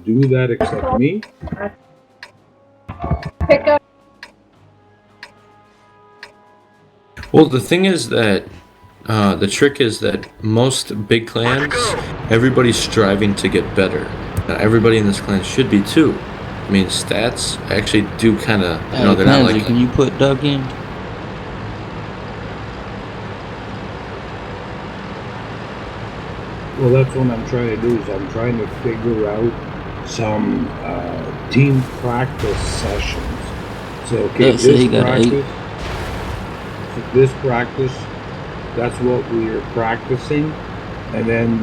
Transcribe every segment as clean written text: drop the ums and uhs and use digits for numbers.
do that except me. Pick up. Well, the thing is that the trick is that most big clans, everybody's striving to get better. Everybody in this clan should be too. I mean, stats actually do kind of, you know, they're not like. Can you put Doug in? Well, that's what I'm trying to do. Is I'm trying to figure out some team practice sessions. So okay, this practice, that's what we're practicing, and then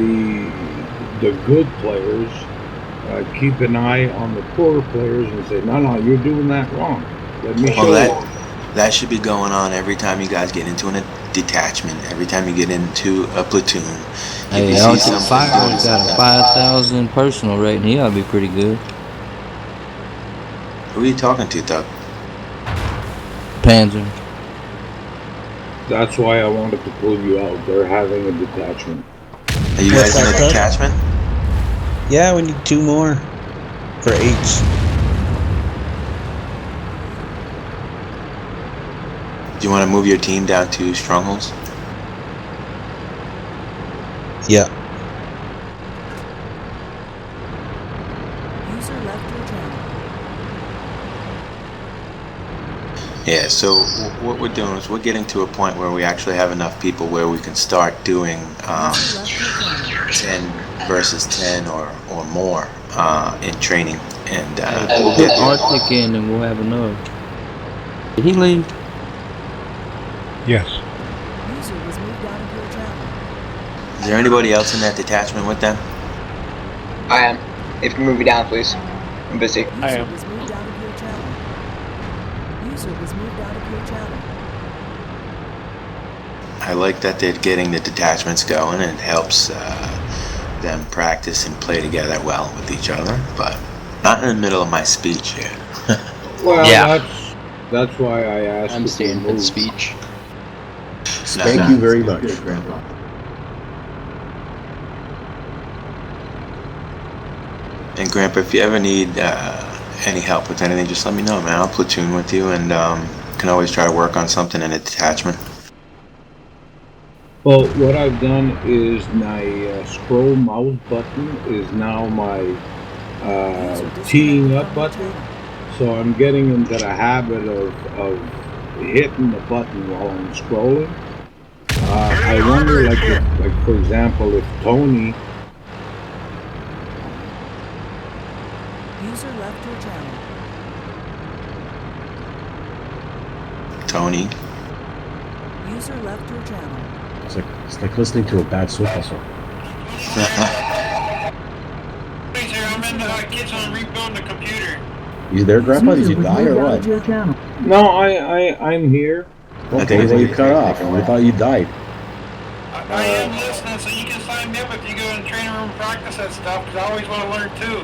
the good players keep an eye on the poor players and say, no, you're doing that wrong. Let me show you. That should be going on every time you guys get into a detachment, every time you get into a platoon. Hey, Fire's got a 5,000 personal rating. He ought to be pretty good. Who are you talking to, Doug? Panzer. That's why I wanted to pull you out. They're having a detachment. Are you guys in a detachment? Yeah, we need 2 more for H. Do you want to move your team down to strongholds? Yeah. User left your channel. Yeah, so what we're doing is we're getting to a point where we actually have enough people where we can start doing 10 versus 10 or more in training. And we'll get Arctic in and we'll have enough. Did he leave? Yes. User was moved out of your channel. Is there anybody else in that detachment with them? I am. If you can move me down, please. I'm busy. I am. Was moved out of your channel. User was moved out of your channel. I like that they're getting the detachments going, and it helps them practice and play together well with each other, but not in the middle of my speech here. Well, yeah. That's why I asked. I'm staying for the speech. Thank you very much, Grandpa. And Grandpa, if you ever need any help with anything, just let me know, man. I'll platoon with you, and can always try to work on something in a detachment. Well, what I've done is my scroll mouse button is now my teeing up button. So I'm getting into the habit of hitting the button while I'm scrolling. I wonder, like for example, if Tony. User left your channel. Tony. User left your channel. It's like listening to a bad sofa song. I'm in the kitchen rebuilding the computer. You there, Grandpa? Did you die or what? No, I'm here. Okay, well you cut off. I thought you died. I am listening, so you can sign me up if you go in the training room and practice that stuff, because I always want to learn too.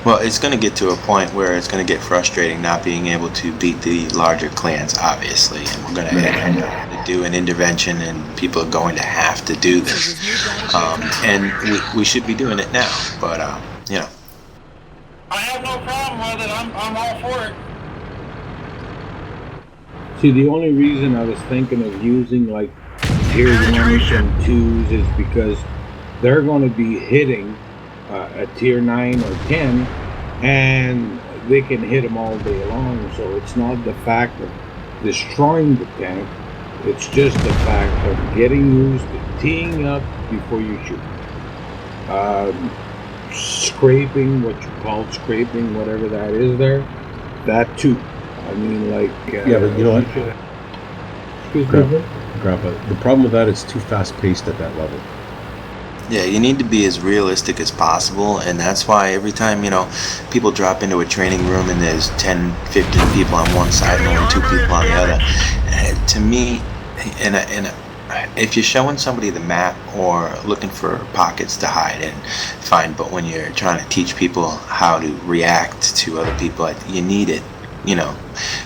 Well, it's going to get to a point where it's going to get frustrating not being able to beat the larger clans, obviously, and we're going to have to do an intervention, and people are going to have to do this. And we should be doing it now, but, you know. I have no problem with it. I'm all for it. See, the only reason I was thinking of using like tier 1s and 2s is because they're going to be hitting a tier 9 or 10, and they can hit them all day long. So it's not the fact of destroying the tank, it's just the fact of getting used to teeing up before you shoot. Scraping, what you call scraping, whatever that is there, that too. I mean, like... yeah, but you know what? Excuse me? Grandpa, the problem with that is too fast-paced at that level. Yeah, you need to be as realistic as possible, and that's why every time, you know, people drop into a training room and there's 10, 15 people on one side and only 2 people on the other. To me, if you're showing somebody the map or looking for pockets to hide in, fine, but when you're trying to teach people how to react to other people, you need it. You know,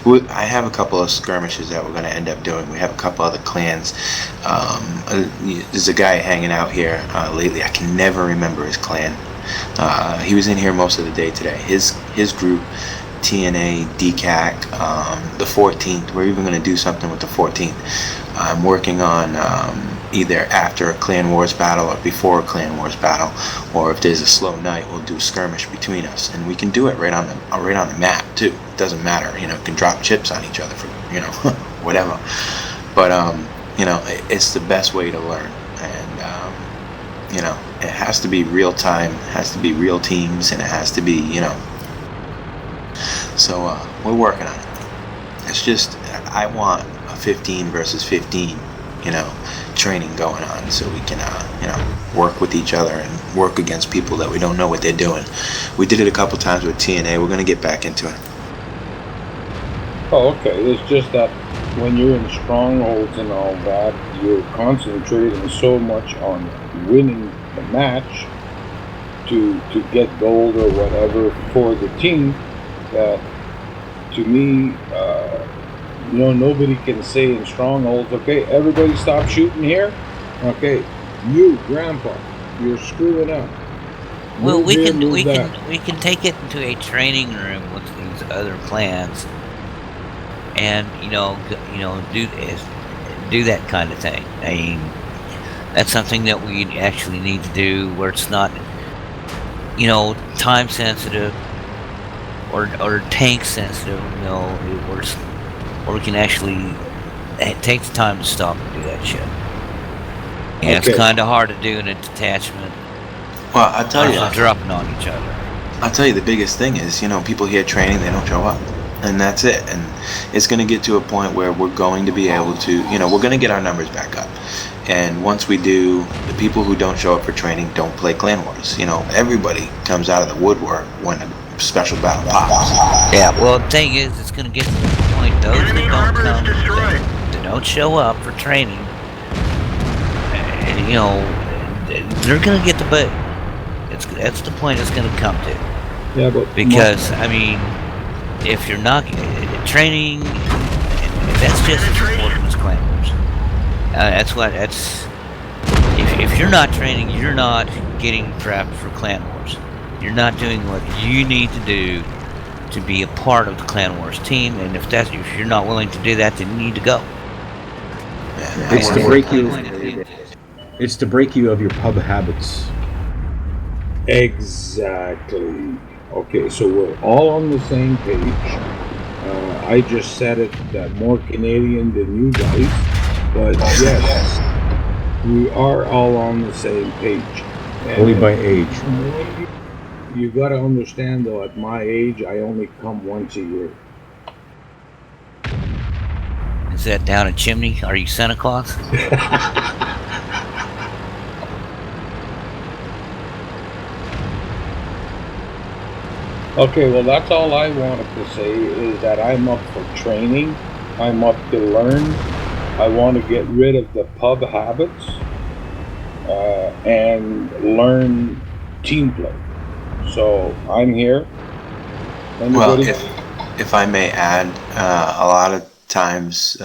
I have a couple of skirmishes that we're going to end up doing. We have a couple other clans. There's a guy hanging out here lately. I can never remember his clan. He was in here most of the day today. His group, TNA, DCAC, the 14th. We're even going to do something with the 14th. I'm working on either after a Clan Wars battle or before a Clan Wars battle, or if there's a slow night, we'll do a skirmish between us, and we can do it right on the map too. It doesn't matter, you know. Can drop chips on each other for, you know, whatever. But you know, it's the best way to learn, and you know, it has to be real time, it has to be real teams, and it has to be, you know. So we're working on it. It's just, I want a 15 versus 15, you know, training going on, so we can you know, work with each other and work against people that we don't know what they're doing. We did it a couple times with TNA. We're going to get back into it. Oh, okay. It's just that when you're in strongholds and all that, you're concentrating so much on winning the match to get gold or whatever for the team that, to me, you know, nobody can say in strongholds, okay, everybody stop shooting here. Okay, you, Grandpa, you're screwing up. Well, Move we here, can move we that. can we can take it into a training room with these other clans, and you know do that kind of thing. I mean, that's something that we actually need to do where it's not, you know, time sensitive or tank sensitive. You know, where we can actually take the time to stop and do that shit. Yeah, Okay. it's kind of hard to do in a detachment. Well, I'll tell you, Dropping on each other. I'll tell you, the biggest thing is, you know, people here training, they don't show up, and that's it. And it's going to get to a point where we're going to be able to, you know, we're going to get our numbers back up. And once we do, the people who don't show up for training don't play Clan Wars. You know, everybody comes out of the woodwork when a special battle pops. Yeah, well, the thing is, it's going to get to the point, those that don't come, that don't show up for training, and, you know, they're going to get the boot. That's the point it's going to come to. Yeah, but Because, I mean, if you're not training, that's just as important as Clan Wars. If you're not training, you're not getting prepped for Clan Wars. You're not doing what you need to do to be a part of the Clan Wars team, and if you're not willing to do that, then you need to go. It's to break you. It's to break you of your pub habits. exactly. Okay, so we're all on the same page. I just said it that more Canadian than you guys, but yes, we are all on the same page. And Only by age. you gotta understand though, at my age, I only come once a year. Is that down a chimney? Are you Santa Claus? Okay, well, that's all I wanted to say is that I'm up for training. I'm up to learn. I want to get rid of the pub habits and learn team play. So I'm here. Well, Anybody? if I may add, a lot of times